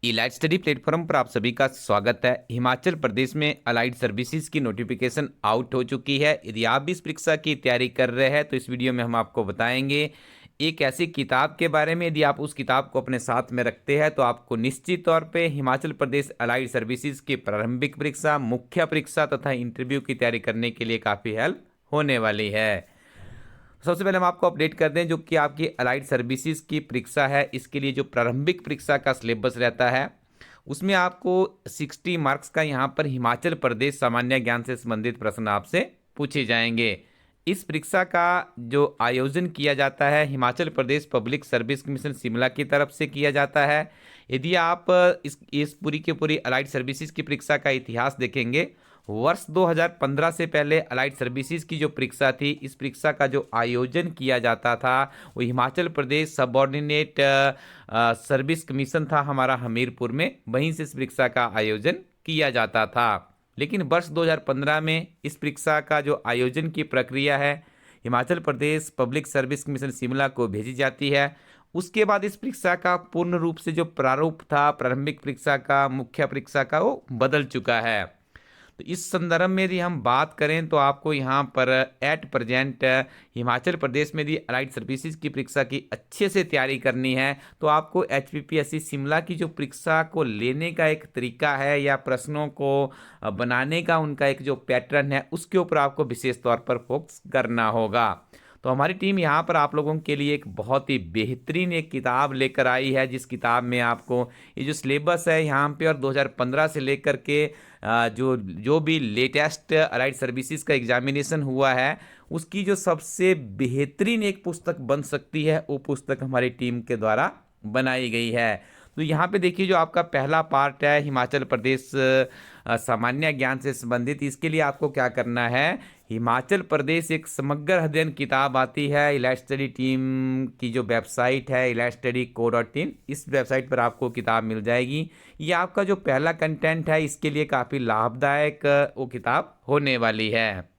Elite study platform पर आप सभी का स्वागत है। हिमाचल प्रदेश में अलाइड सर्विसेज की नोटिफिकेशन आउट हो चुकी है। यदि आप भी इस परीक्षा की तैयारी कर रहे हैं तो इस वीडियो में हम आपको बताएंगे एक ऐसी किताब के बारे में। यदि आप उस किताब को अपने साथ में रखते हैं तो आपको निश्चित तौर पे हिमाचल प्रदेश अलाइड सर्विसेज की प्रारंभिक परीक्षा, मुख्य परीक्षा तथा इंटरव्यू की तैयारी करने के लिए काफ़ी हेल्प होने वाली है। सबसे पहले हम आपको अपडेट कर दें जो कि आपकी अलाइड सर्विसेज की परीक्षा है, इसके लिए जो प्रारंभिक परीक्षा का सिलेबस रहता है उसमें आपको 60 मार्क्स का यहाँ पर हिमाचल प्रदेश सामान्य ज्ञान से संबंधित प्रश्न आपसे पूछे जाएंगे। इस परीक्षा का जो आयोजन किया जाता है Himachal Pradesh public service commission Shimla की तरफ से किया जाता है। यदि आप इस पूरी की पूरी अलाइड सर्विसेज की परीक्षा का इतिहास देखेंगे, वर्ष 2015 से पहले अलाइड सर्विसेज की जो परीक्षा थी, इस परीक्षा का जो आयोजन किया जाता था वो Himachal Pradesh subordinate service commission था हमारा हमीरपुर में, वहीं से इस परीक्षा का आयोजन किया जाता था। लेकिन वर्ष 2015 में इस परीक्षा का जो आयोजन की प्रक्रिया है Himachal Pradesh public service commission Shimla को भेजी जाती है। उसके बाद इस परीक्षा का पूर्ण रूप से जो प्रारूप था प्रारंभिक परीक्षा का, मुख्य परीक्षा का, वो बदल चुका है। तो इस संदर्भ में यदि हम बात करें तो आपको यहाँ पर एट प्रेजेंट हिमाचल प्रदेश में यदि अलाइड सर्विसेज की परीक्षा की अच्छे से तैयारी करनी है तो आपको HPPSC शिमला की जो परीक्षा को लेने का एक तरीका है या प्रश्नों को बनाने का उनका एक जो पैटर्न है उसके ऊपर आपको विशेष तौर पर फोकस करना होगा। तो हमारी टीम यहाँ पर आप लोगों के लिए एक बहुत ही बेहतरीन एक किताब लेकर आई है, जिस किताब में आपको ये जो सिलेबस है यहाँ पे और 2015 से लेकर के जो जो भी लेटेस्ट अलाइड सर्विसेज का एग्जामिनेशन हुआ है उसकी जो सबसे बेहतरीन एक पुस्तक बन सकती है वो पुस्तक हमारी टीम के द्वारा बनाई गई है। तो यहाँ पे देखिए जो आपका पहला पार्ट है हिमाचल प्रदेश सामान्य ज्ञान से संबंधित, इसके लिए आपको क्या करना है, हिमाचल प्रदेश एक समग्र अध्ययन किताब आती है इलाइट स्टडी टीम की जो वेबसाइट है elitestudyco.in, इस वेबसाइट पर आपको किताब मिल जाएगी। ये आपका जो पहला कंटेंट है इसके लिए काफ़ी लाभदायक वो किताब होने वाली है।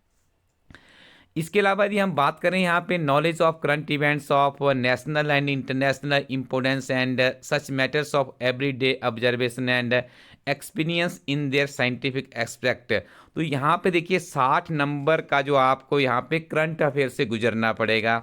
इसके अलावा यदि हम बात करें यहाँ पे knowledge of current events of national and international importance and such matters of everyday observation and experience in their scientific aspect, तो यहाँ पे देखिए 60 नंबर का जो आपको यहाँ पे करंट अफेयर से गुजरना पड़ेगा।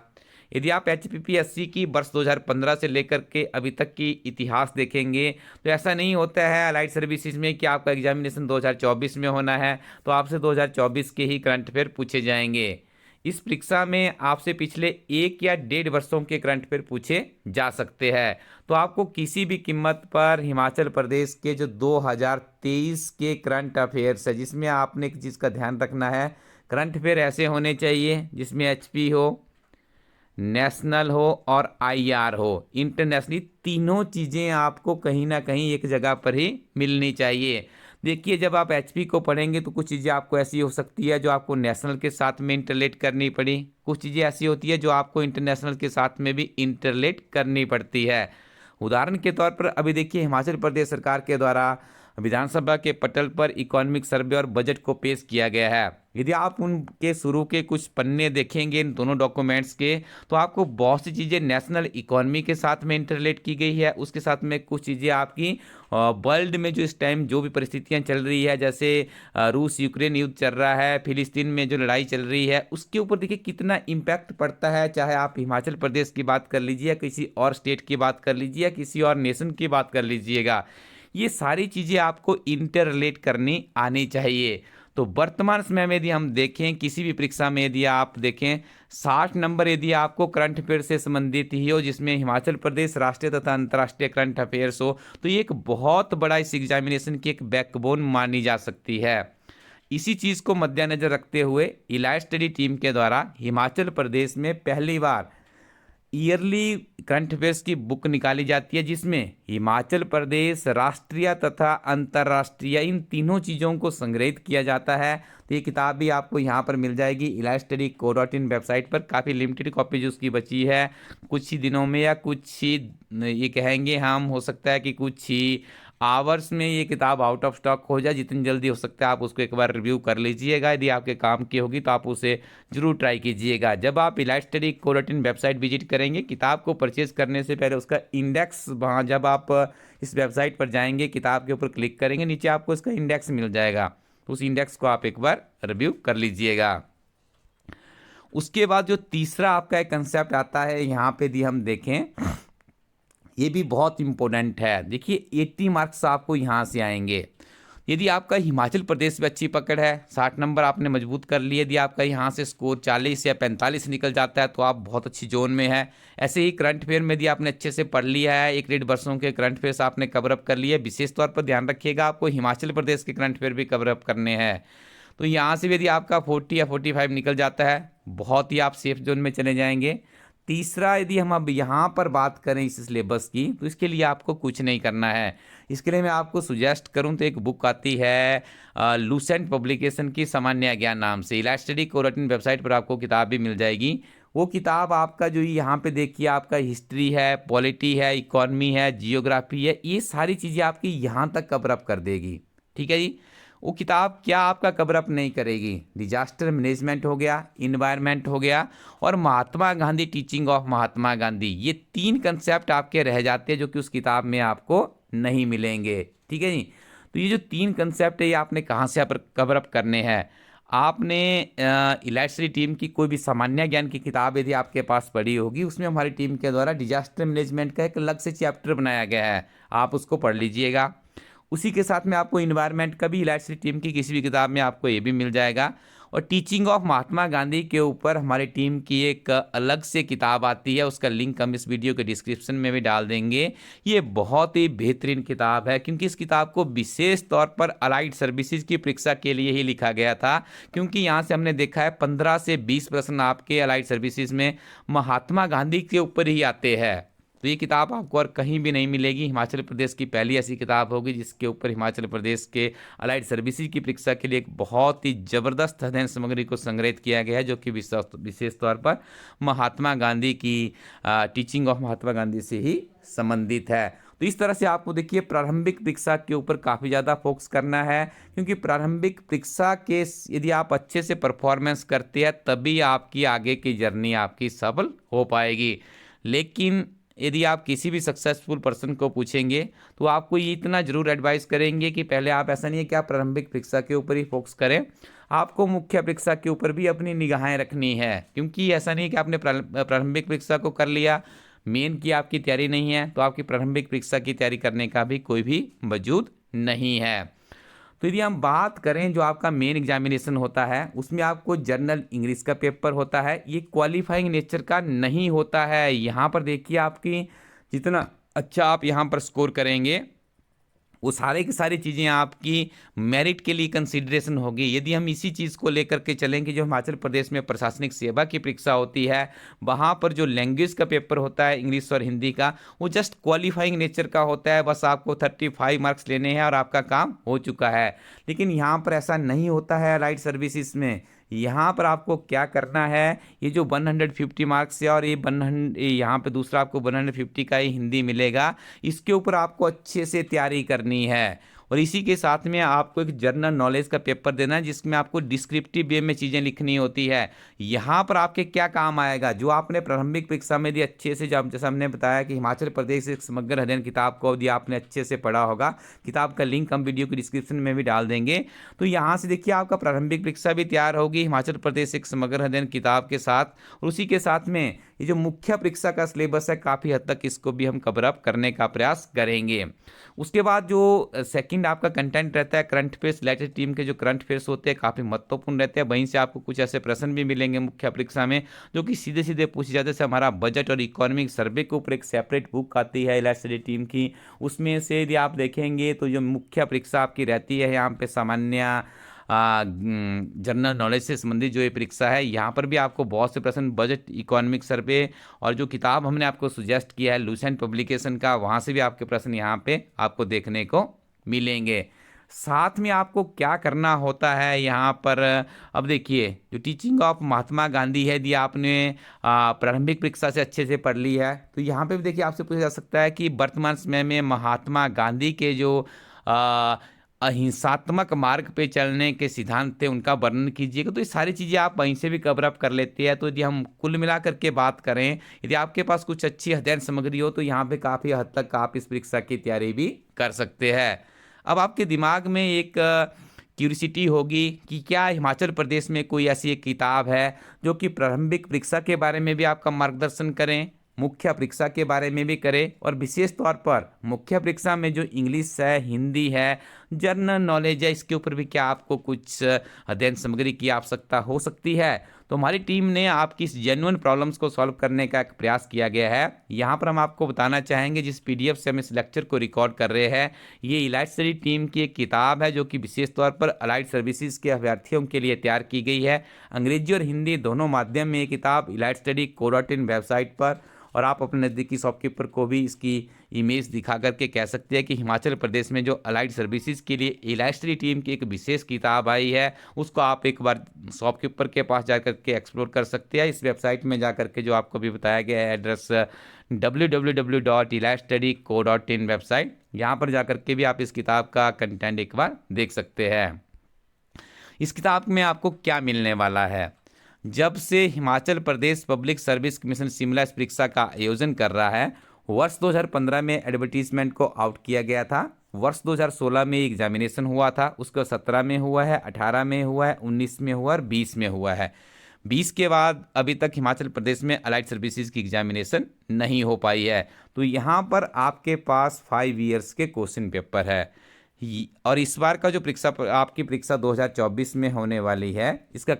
यदि आप HPPSC की वर्ष 2015 से लेकर के अभी तक की इतिहास देखेंगे तो ऐसा नहीं होता है अलाइड सर्विसेज में कि आपका एग्जामिनेशन 2024 में होना है तो आपसे 2024 के ही करंट अफेयर पूछे जाएंगे। इस परीक्षा में आपसे पिछले 1 या 1.5 वर्षों के करंट अफेयर पूछे जा सकते हैं। तो आपको किसी भी कीमत पर हिमाचल प्रदेश के जो 2023 के करंट अफेयर्स है जिसमें आपने एक चीज़ का ध्यान रखना है, करंट अफेयर ऐसे होने चाहिए जिसमें HP हो, नेशनल हो और IR हो, इंटरनेशनली, तीनों चीज़ें आपको कहीं ना कहीं एक जगह पर ही मिलनी चाहिए। देखिए जब आप HP को पढ़ेंगे तो कुछ चीज़ें आपको ऐसी हो सकती है जो आपको नेशनल के साथ में इंटरलेट करनी पड़ी, कुछ चीज़ें ऐसी होती है जो आपको इंटरनेशनल के साथ में भी इंटरलेट करनी पड़ती है। उदाहरण के तौर पर अभी देखिए हिमाचल प्रदेश सरकार के द्वारा विधानसभा के पटल पर इकोनॉमिक सर्वे और बजट को पेश किया गया है। यदि आप उनके शुरू के कुछ पन्ने देखेंगे इन दोनों डॉक्यूमेंट्स के तो आपको बहुत सी चीज़ें नेशनल इकोनॉमी के साथ में इंटरलेट की गई है, उसके साथ में कुछ चीज़ें आपकी वर्ल्ड में जो इस टाइम जो भी परिस्थितियां चल रही है, जैसे रूस यूक्रेन युद्ध चल रहा है, फिलिस्तीन में जो लड़ाई चल रही है, उसके ऊपर देखिए कितना इम्पैक्ट पड़ता है। चाहे आप हिमाचल प्रदेश की बात कर लीजिए या किसी और स्टेट की बात कर लीजिए या किसी और नेशन की बात कर लीजिएगा, ये सारी चीज़ें आपको इंटर रिलेट करनी आनी चाहिए। तो वर्तमान समय में यदि हम देखें किसी भी परीक्षा में यदि आप देखें 60 नंबर यदि आपको करंट अफेयर से संबंधित ही हो जिसमें हिमाचल प्रदेश राष्ट्रीय तथा अंतर्राष्ट्रीय करंट अफेयर्स हो तो ये एक बहुत बड़ा इस एग्जामिनेशन की एक बैकबोन मानी जा सकती है। इसी चीज़ को मद्देनजर रखते हुए इलाइट स्टडी टीम के द्वारा हिमाचल प्रदेश में पहली बार ईयरली करंट अफेयर्स की बुक निकाली जाती है जिसमें हिमाचल प्रदेश राष्ट्रीय तथा अंतर्राष्ट्रीय इन तीनों चीज़ों को संग्रहित किया जाता है। तो ये किताब भी आपको यहाँ पर मिल जाएगी elitestudyco.in वेबसाइट पर। काफ़ी लिमिटेड कॉपी जो उसकी बची है, कुछ ही दिनों में या कुछ ही ये कहेंगे हम, हो सकता है कि कुछ ही आवर्स में ये किताब आउट ऑफ स्टॉक हो जाए, जितनी जल्दी हो सकता है आप उसको एक बार रिव्यू कर लीजिएगा। यदि आपके काम की होगी तो आप उसे जरूर ट्राई कीजिएगा। जब आप इलाइट स्टडी कोलैटिन वेबसाइट विजिट करेंगे, किताब को परचेज करने से पहले उसका इंडेक्स, वहाँ जब आप इस वेबसाइट पर जाएंगे, किताब के ऊपर क्लिक करेंगे, नीचे आपको इसका इंडेक्स मिल जाएगा, तो उस इंडेक्स को आप एक बार रिव्यू कर लीजिएगा। उसके बाद जो तीसरा आपका एक कंसेप्ट आता है, यहाँ पे यदि हम देखें, ये भी बहुत इंपॉर्टेंट है। देखिए 80 मार्क्स आपको यहाँ से आएंगे। यदि आपका हिमाचल प्रदेश में अच्छी पकड़ है, 60 नंबर आपने मजबूत कर लिए, यदि आपका यहाँ से स्कोर 40 या 45 निकल जाता है तो आप बहुत अच्छी जोन में है। ऐसे ही करंट अफेयर में यदि आपने अच्छे से पढ़ लिया है, 1 वर्षों के करंट अफेयर्स आपने कवर अप कर लिए, विशेष तौर पर ध्यान रखिएगा आपको हिमाचल प्रदेश के करंट अफेयर भी कवर अप करने हैं। तो यहाँ से भी यदि आपका 40 या 45 निकल जाता है, बहुत ही आप सेफ जोन में चले जाएंगे। तीसरा, यदि हम अब यहाँ पर बात करें इस सिलेबस की, तो इसके लिए आपको कुछ नहीं करना है। इसके लिए मैं आपको सुजेस्ट करूँ तो एक बुक आती है लूसेंट पब्लिकेशन की, सामान्य ज्ञान नाम से। इलाइट स्टडी कोलैटिन वेबसाइट पर आपको किताब भी मिल जाएगी। वो किताब आपका जो यहाँ पे देखिए, आपका हिस्ट्री है, पॉलिटी है, इकोनॉमी है, जियोग्राफी है, ये सारी चीज़ें आपकी यहाँ तक कवर अप कर देगी। ठीक है जी। वो किताब क्या आपका कवर अप नहीं करेगी? डिजास्टर मैनेजमेंट हो गया, इन्वायरमेंट हो गया, और महात्मा गांधी, टीचिंग ऑफ महात्मा गांधी, ये 3 कंसेप्ट आपके रह जाते हैं जो कि उस किताब में आपको नहीं मिलेंगे। ठीक है जी। तो ये जो 3 कंसेप्ट है, ये आपने कहाँ से कवर अप करने हैं? आपने इलाइट स्टडी टीम की कोई भी सामान्य ज्ञान की किताब यदि आपके पास पड़ी होगी, उसमें हमारी टीम के द्वारा डिजास्टर मैनेजमेंट का एक अलग से चैप्टर बनाया गया है, आप उसको पढ़ लीजिएगा। उसी के साथ में आपको इन्वायरमेंट का भी इलाइट स्टडी टीम की किसी भी किताब में आपको ये भी मिल जाएगा। और टीचिंग ऑफ महात्मा गांधी के ऊपर हमारी टीम की एक अलग से किताब आती है, उसका लिंक हम इस वीडियो के डिस्क्रिप्शन में भी डाल देंगे। ये बहुत ही बेहतरीन किताब है, क्योंकि इस किताब को विशेष तौर पर अलाइड सर्विसेज की परीक्षा के लिए ही लिखा गया था, क्योंकि यहाँ से हमने देखा है 15 से 20 प्रश्न आपके अलाइड सर्विसेज में महात्मा गांधी के ऊपर ही आते हैं। तो ये किताब आपको और कहीं भी नहीं मिलेगी। हिमाचल प्रदेश की पहली ऐसी किताब होगी जिसके ऊपर हिमाचल प्रदेश के अलाइड सर्विसेज की परीक्षा के लिए एक बहुत ही ज़बरदस्त अध्ययन सामग्री को संग्रहित किया गया है, जो कि विशेष तौर पर महात्मा गांधी की टीचिंग ऑफ महात्मा गांधी से ही संबंधित है। तो इस तरह से आपको देखिए प्रारंभिक परीक्षा के ऊपर काफ़ी ज़्यादा फोकस करना है, क्योंकि प्रारंभिक परीक्षा के यदि आप अच्छे से परफॉर्मेंस करते हैं तभी आपकी आगे की जर्नी आपकी सफल हो पाएगी। लेकिन यदि आप किसी भी सक्सेसफुल पर्सन को पूछेंगे तो आपको ये इतना जरूर एडवाइस करेंगे कि पहले आप, ऐसा नहीं है कि आप प्रारंभिक परीक्षा के ऊपर ही फोकस करें, आपको मुख्य परीक्षा के ऊपर भी अपनी निगाहें रखनी है। क्योंकि ऐसा नहीं है कि आपने प्रारंभिक परीक्षा को कर लिया, मेन की आपकी तैयारी नहीं है, तो आपकी प्रारंभिक परीक्षा की तैयारी करने का भी कोई भी वजूद नहीं है। तो यदि हम बात करें जो आपका मेन एग्जामिनेशन होता है, उसमें आपको जनरल इंग्लिश का पेपर होता है, ये क्वालिफाइंग नेचर का नहीं होता है। यहाँ पर देखिए आपकी जितना अच्छा आप यहाँ पर स्कोर करेंगे, वो सारे की सारी चीज़ें आपकी मेरिट के लिए कंसीडरेशन होगी। यदि हम इसी चीज़ को लेकर के चलेंगे, जो हिमाचल प्रदेश में प्रशासनिक सेवा की परीक्षा होती है, वहाँ पर जो लैंग्वेज का पेपर होता है इंग्लिश और हिंदी का, वो जस्ट क्वालिफाइंग नेचर का होता है, बस आपको 35 मार्क्स लेने हैं और आपका काम हो चुका है। लेकिन यहाँ पर ऐसा नहीं होता है अलाइड सर्विसेज में। यहाँ पर आपको क्या करना है, ये जो 150 मार्क्स है और ये 100, यहाँ पे दूसरा आपको 150 का ही हिंदी मिलेगा, इसके ऊपर आपको अच्छे से तैयारी करनी है। और इसी के साथ में आपको एक जनरल नॉलेज का पेपर देना है, जिसमें आपको डिस्क्रिप्टिव वे में चीज़ें लिखनी होती है। यहाँ पर आपके क्या काम आएगा, जो आपने प्रारंभिक परीक्षा में यदि अच्छे से, जब जैसा हमने बताया कि हिमाचल प्रदेश एक समग्र अध्ययन किताब को यदि आपने अच्छे से पढ़ा होगा, किताब का लिंक हम वीडियो की डिस्क्रिप्शन में भी डाल देंगे। तो यहाँ से देखिए आपका प्रारंभिक परीक्षा भी तैयार होगी हिमाचल प्रदेश एक समग्र अध्ययन किताब के साथ, और उसी के साथ में ये जो मुख्य परीक्षा का सिलेबस है, काफ़ी हद तक इसको भी हम कवर अप करने का प्रयास करेंगे। उसके बाद जो सेकंड आपका कंटेंट रहता है, करंट अफेयर्स, इलाइट टीम के जो करंट अफेयर्स होते हैं काफ़ी महत्वपूर्ण रहते हैं। वहीं से आपको कुछ ऐसे प्रश्न भी मिलेंगे मुख्य परीक्षा में जो कि सीधे सीधे पूछे जाते हैं। जैसे हमारा बजट और इकोनॉमिक सर्वे के ऊपर एक सेपरेट बुक आती है इलाइट टीम की, उसमें से यदि आप देखेंगे तो जो मुख्य परीक्षा आपकी रहती है, यहाँ पे सामान्य जनरल नॉलेज से संबंधित जो ये परीक्षा है, यहाँ पर भी आपको बहुत से प्रश्न बजट, इकोनॉमिक सर्वे, और जो किताब हमने आपको सुजेस्ट किया है लूसेंट पब्लिकेशन का, वहाँ से भी आपके प्रश्न यहाँ पे आपको देखने को मिलेंगे। साथ में आपको क्या करना होता है यहाँ पर। अब देखिए, जो टीचिंग ऑफ महात्मा गांधी है, यदि आपने प्रारंभिक परीक्षा से अच्छे से पढ़ ली है, तो यहाँ पे भी देखिए आपसे पूछा जा सकता है कि वर्तमान समय में महात्मा गांधी के जो आ, अहिंसात्मक मार्ग पे चलने के सिद्धांत थे, उनका वर्णन कीजिएगा। तो ये सारी चीज़ें आप वहीं से भी कवर अप कर लेते हैं। तो यदि हम कुल मिलाकर के बात करें, यदि आपके पास कुछ अच्छी अध्ययन सामग्री हो, तो यहाँ पे काफ़ी हद तक आप इस परीक्षा की तैयारी भी कर सकते हैं। अब आपके दिमाग में एक क्यूरियोसिटी होगी कि क्या हिमाचल प्रदेश में कोई ऐसी एक किताब है जो कि प्रारंभिक परीक्षा के बारे में भी आपका मार्गदर्शन करें, मुख्य परीक्षा के बारे में भी करें, और विशेष तौर पर मुख्य परीक्षा में जो इंग्लिश है, हिंदी है, जनरल नॉलेज है, इसके ऊपर भी क्या आपको कुछ अध्ययन सामग्री की आवश्यकता हो सकती है। तो हमारी टीम ने आपकी इस जेन्युइन प्रॉब्लम्स को सॉल्व करने का एक प्रयास किया गया है। यहाँ पर हम आपको बताना चाहेंगे, जिस पीडीएफ से हम इस लेक्चर को रिकॉर्ड कर रहे हैं, ये इलाइट स्टडी टीम की एक किताब है जो कि विशेष तौर पर अलाइड सर्विसेज के अभ्यर्थियों के लिए तैयार की गई है। अंग्रेजी और हिंदी दोनों माध्यम में ये किताब इलाइट स्टडी co.in वेबसाइट पर, और आप अपने नज़दीकी शॉपकीपर को भी इसकी इमेज दिखा करके कह सकते हैं कि हिमाचल प्रदेश में जो अलाइड सर्विसेज के लिए इलाइट स्टडी टीम की एक विशेष किताब आई है, उसको आप एक बार शॉपकीपर के पास जा करके एक्सप्लोर कर सकते हैं। इस वेबसाइट में जा करके जो आपको भी बताया गया है एड्रेस www.elightstudy.co.in वेबसाइट, यहाँ पर जा करके भी आप इस किताब का कंटेंट एक बार देख सकते हैं। इस किताब में आपको क्या मिलने वाला है। जब से Himachal Pradesh public service commission Shimla इस परीक्षा का आयोजन कर रहा है, वर्ष 2015 में एडवर्टीजमेंट को आउट किया गया था, वर्ष 2016 में एग्जामिनेशन हुआ था, उसका 17 में हुआ है, 18 में हुआ है, 19 में हुआ और 20 में हुआ है। 20 के बाद अभी तक हिमाचल प्रदेश में अलाइड सर्विसेज की एग्जामिनेशन नहीं हो पाई है। तो यहाँ पर आपके पास 5 ईयर्स के क्वेश्चन पेपर है, और इस बार का जो परीक्षा आपकी परीक्षा 2024 में होने वाली है, इसका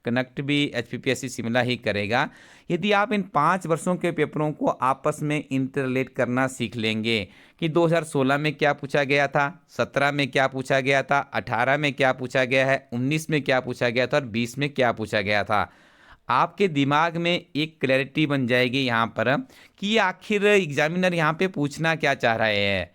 कनेक्ट भी एचपीपीएससी शिमला ही करेगा। यदि आप इन 5 वर्षों के पेपरों को आपस में इंटरलेट करना सीख लेंगे कि 2016 में क्या पूछा गया था, 17 में क्या पूछा गया था, 18 में क्या पूछा गया है, 19 में क्या पूछा गया था और 20 में क्या पूछा गया था, आपके दिमाग में एक क्लैरिटी बन जाएगी यहाँ पर कि आखिर एग्जामिनर यहाँ पे पूछना क्या चाह रहे हैं।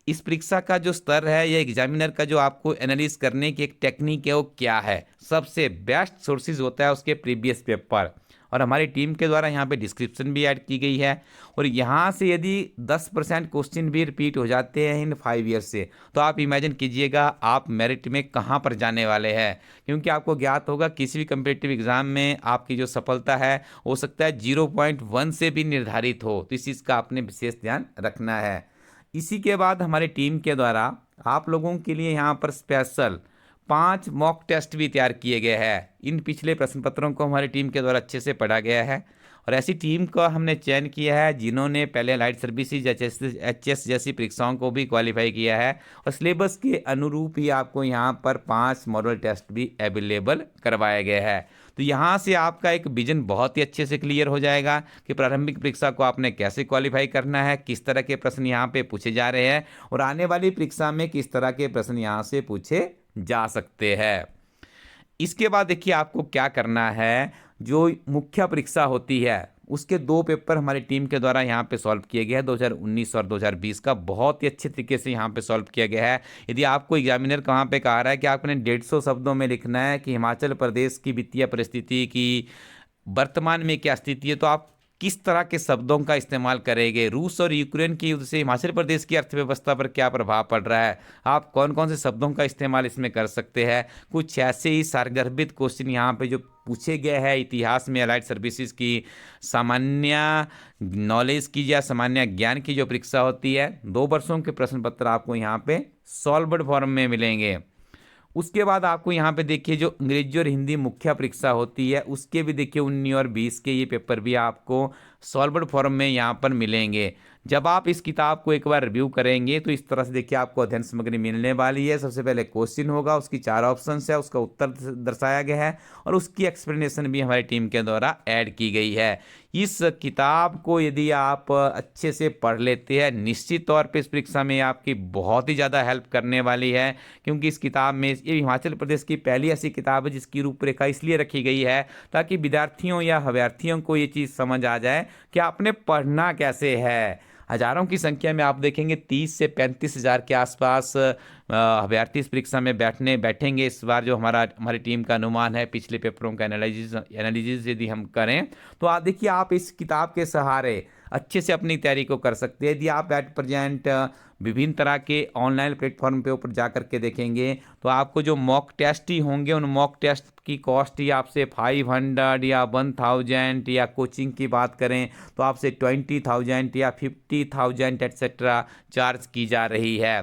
इस परीक्षा का जो स्तर है या एग्जामिनर का जो आपको एनालिसिस करने की एक टेक्निक है, वो क्या है। सबसे बेस्ट सोर्सेज होता है उसके प्रीवियस पेपर, और हमारी टीम के द्वारा यहाँ पे डिस्क्रिप्शन भी ऐड की गई है। और यहाँ से यदि 10% क्वेश्चन भी रिपीट हो जाते हैं इन 5 ईयर से, तो आप इमेजिन कीजिएगा आप मेरिट में कहाँ पर जाने वाले हैं। क्योंकि आपको ज्ञात होगा किसी भी कम्पिटिटिव एग्जाम में आपकी जो सफलता है हो सकता है 0.1 से भी निर्धारित हो, तो इस चीज़ का आपने विशेष ध्यान रखना है। इसी के बाद हमारी टीम के द्वारा आप लोगों के लिए यहाँ पर स्पेशल 5 मॉक टेस्ट भी तैयार किए गए हैं। इन पिछले प्रश्न पत्रों को हमारी टीम के द्वारा अच्छे से पढ़ा गया है, और ऐसी टीम का हमने चयन किया है जिन्होंने पहले अलाइड सर्विसेज एचएस जैसी परीक्षाओं को भी क्वालिफाई किया है, और सिलेबस के अनुरूप ही आपको यहाँ पर 5 मॉडल टेस्ट भी अवेलेबल करवाए गए हैं। तो यहाँ से आपका एक विजन बहुत ही अच्छे से क्लियर हो जाएगा कि प्रारंभिक परीक्षा को आपने कैसे क्वालिफाई करना है, किस तरह के प्रश्न यहाँ पे पूछे जा रहे हैं, और आने वाली परीक्षा में किस तरह के प्रश्न यहाँ से पूछे जा सकते हैं। इसके बाद देखिए आपको क्या करना है। जो मुख्य परीक्षा होती है उसके 2 पेपर हमारी टीम के द्वारा यहाँ पे सॉल्व किए गए हैं। 2019 और 2020 का बहुत ही अच्छे तरीके से यहाँ पे सॉल्व किया गया है। यदि आपको एग्जामिनर कहाँ पे कहा रहा है कि आपने 150 शब्दों में लिखना है कि हिमाचल प्रदेश की वित्तीय परिस्थिति की वर्तमान में क्या स्थिति है, तो आप किस तरह के शब्दों का इस्तेमाल करेंगे। रूस और यूक्रेन की युद्ध से हिमाचल प्रदेश की अर्थव्यवस्था पर क्या प्रभाव पड़ रहा है, आप कौन कौन से शब्दों का इस्तेमाल इसमें कर सकते हैं। कुछ ऐसे ही सारगर्भित क्वेश्चन यहाँ पे जो पूछे गए हैं इतिहास में अलाइड सर्विसेज की सामान्य नॉलेज की या सामान्य ज्ञान की जो परीक्षा होती है, 2 वर्षों के प्रश्न पत्र आपको यहाँ पे सॉल्व्ड फॉर्म में मिलेंगे। उसके बाद आपको यहाँ पे देखिए जो अंग्रेजी और हिंदी मुख्य परीक्षा होती है उसके भी देखिए 19 और 20 के ये पेपर भी आपको सॉल्व्ड फॉर्म में यहाँ पर मिलेंगे। जब आप इस किताब को एक बार रिव्यू करेंगे तो इस तरह से देखिए आपको अध्ययन सामग्री मिलने वाली है। सबसे पहले क्वेश्चन होगा, उसकी 4 ऑप्शंस है, उसका उत्तर दर्शाया गया है और उसकी एक्सप्लेनेशन भी हमारी टीम के द्वारा ऐड की गई है। इस किताब को यदि आप अच्छे से पढ़ लेते हैं निश्चित तौर पे इस परीक्षा में आपकी बहुत ही ज़्यादा हेल्प करने वाली है, क्योंकि इस किताब में ये हिमाचल प्रदेश की पहली ऐसी किताब है जिसकी रूपरेखा इसलिए रखी गई है ताकि विद्यार्थियों या अभ्यर्थियों को ये चीज़ समझ आ जाए कि आपने पढ़ना कैसे है। हजारों की संख्या में आप देखेंगे 30 से 35 हज़ार के आसपास अभ्यर्थी इस परीक्षा में बैठेंगे इस बार। जो हमारी टीम का अनुमान है पिछले पेपरों का एनालिसिस यदि हम करें तो आप देखिए आप इस किताब के सहारे अच्छे से अपनी तैयारी को कर सकते हैं। यदि आप एट प्रेजेंट विभिन्न तरह के ऑनलाइन प्लेटफॉर्म पे ऊपर जा करके देखेंगे तो आपको जो मॉक टेस्ट ही होंगे उन मॉक टेस्ट की कॉस्ट ही आपसे 500 या 1000 या कोचिंग की बात करें तो आपसे 20,000 या 50,000 एटसेट्रा चार्ज की जा रही है।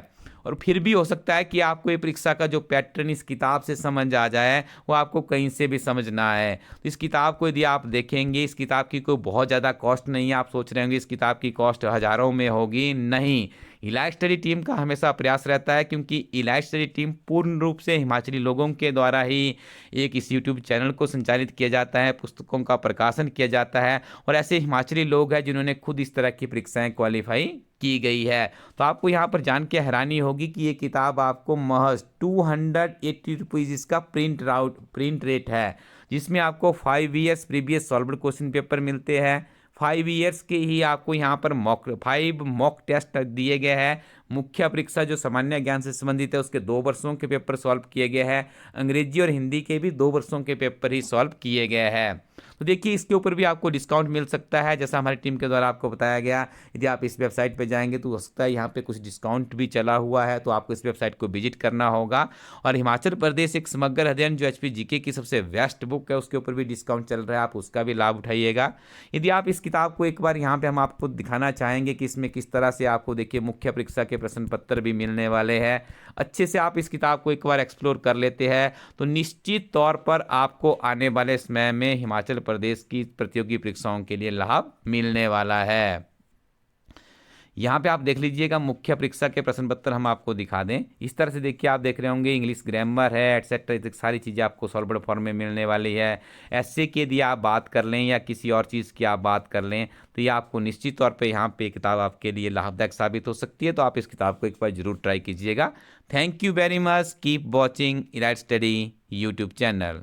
और फिर भी हो सकता है कि आपको ये परीक्षा का जो पैटर्न इस किताब से समझ आ जाए वो आपको कहीं से भी समझ ना आए। तो इस किताब को यदि आप देखेंगे इस किताब की कोई बहुत ज़्यादा कॉस्ट नहीं है। आप सोच रहे होंगे इस किताब की कॉस्ट हज़ारों में होगी, नहीं। इलाइट स्टडी टीम का हमेशा प्रयास रहता है, क्योंकि इलाइट स्टडी टीम पूर्ण रूप से हिमाचली लोगों के द्वारा ही एक इस यूट्यूब चैनल को संचालित किया जाता है, पुस्तकों का प्रकाशन किया जाता है और ऐसे हिमाचली लोग हैं जिन्होंने खुद इस तरह की परीक्षाएं क्वालिफाई की गई है। तो आपको यहाँ पर जान के हैरानी होगी कि ये किताब आपको महज 280 रुपीज़ इसका प्रिंट रेट है, जिसमें आपको 5 years previous solved question paper मिलते हैं। 5 ईयर्स के ही आपको यहाँ पर 5 मॉक टेस्ट दिए गए हैं। मुख्य परीक्षा जो सामान्य ज्ञान से संबंधित है उसके 2 वर्षों के पेपर सॉल्व किए गए हैं। अंग्रेजी और हिंदी के भी 2 वर्षों के पेपर ही सॉल्व किए गए हैं। तो देखिए इसके ऊपर भी आपको डिस्काउंट मिल सकता है, जैसा हमारी टीम के द्वारा आपको बताया गया। यदि आप इस वेबसाइट पे जाएंगे तो हो सकता है यहाँ पे कुछ डिस्काउंट भी चला हुआ है, तो आपको इस वेबसाइट को विजिट करना होगा। और हिमाचल प्रदेश एक समग्र अध्ययन जो HP GK की सबसे बेस्ट बुक है उसके ऊपर भी डिस्काउंट चल रहा है, आप उसका भी लाभ उठाइएगा। यदि आप इस किताब को एक बार यहाँ पे हम आपको दिखाना चाहेंगे कि इसमें किस तरह से आपको देखिए मुख्य परीक्षा के प्रश्न पत्र भी मिलने वाले हैं, अच्छे से आप इस किताब को एक बार एक्सप्लोर कर लेते हैं तो निश्चित तौर पर आपको आने वाले समय में हिमाचल प्रदेश की प्रतियोगी परीक्षाओं के लिए लाभ मिलने वाला है। यहाँ पे आप देख लीजिएगा मुख्य परीक्षा के प्रश्न पत्र हम आपको दिखा दें। इस तरह से देखिए आप देख रहे होंगे इंग्लिश ग्रामर है एटसेट्रा, सारी चीज़ें आपको सॉल्व्ड फॉर्म में मिलने वाली है। ऐसे की यदि आप बात कर लें या किसी और चीज़ की आप बात कर लें तो ये आपको निश्चित तौर पे यहाँ पे किताब आपके लिए लाभदायक साबित हो सकती है। तो आप इस किताब को एक बार जरूर ट्राई कीजिएगा। Thank you very much, keep watching elite study YouTube channel.